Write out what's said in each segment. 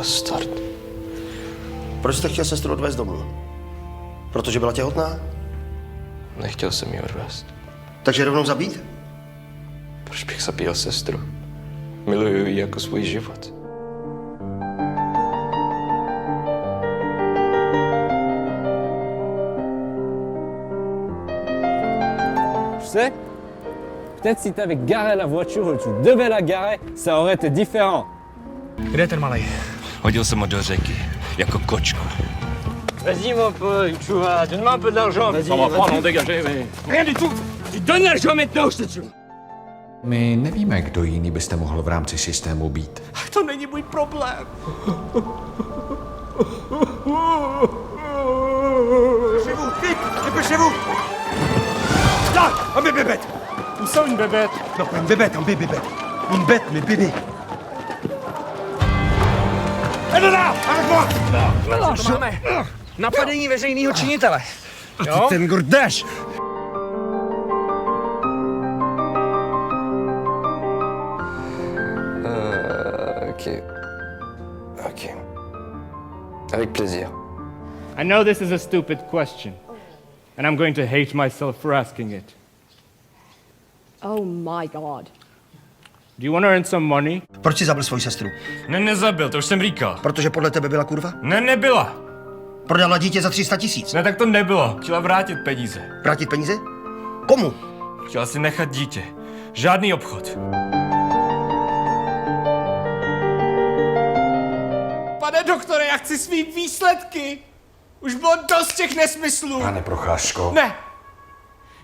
Bastard. Proč jste chtěl sestru odvést domů? Protože byla těhotná? Nechtěl jsem ji odvést. Takže rovnou zabít? Proč bych zabíjel sestru? Miluju ji jako svůj život. Tu sais, peut-être si t'avais garé la voiture où tu devais la garer, ça aurait été différent. Kde je ten malej? Hodil jsem ho do řeky, jako kočku. Vas-y mon pote, tu vois, donne-moi un peu de l'argent. Vas-y, Ça va pas, non, dégagez, mais... Rien du tout. Tu donnes l'argent maintenant, je te tue. My nevíme, kdo jiný byste mohl v rámci systému být. To není můj problém. Dépêchez-vous, vite, dépêchez-vous. Là, un bébé bête. Où ça, une bébête? Non, pas une bébête, un bébé bête. Une bête, mais bébé. Elle est là, avec moi. To máme napadení veřejného činitele. Jo? Ten gordéš. Ok. Avec plaisir. I know this is a stupid question, and I'm going to hate myself for asking it. Oh my god. Do you want to earn some money? Proč jsi zabil svoji sestru? Ne, nezabil, to už jsem říkal. Protože podle tebe byla kurva? Ne, nebyla. Prodala dítě za 300 000. Ne, tak to nebylo. Chtěla vrátit peníze. Vrátit peníze? Komu? Chtěla si nechat dítě. Žádný obchod. Pane doktore, já chci svý výsledky. Už bylo dost těch nesmyslů. Pane Procházko. Ne.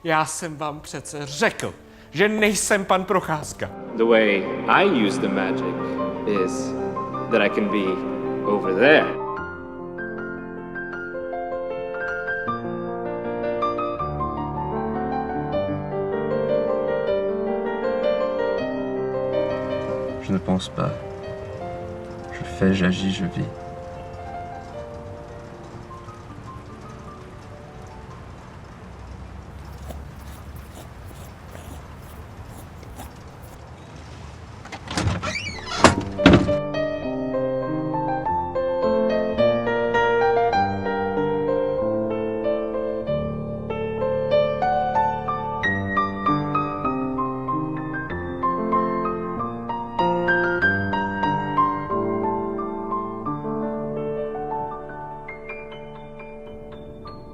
Já jsem vám přece řekl, že nejsem pan Procházka. The way I use the magic is that I can be over there. Je ne pense pas. Je fais, j'agis, je vis.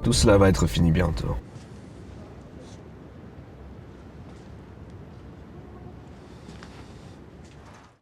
Tout cela va être fini bientôt.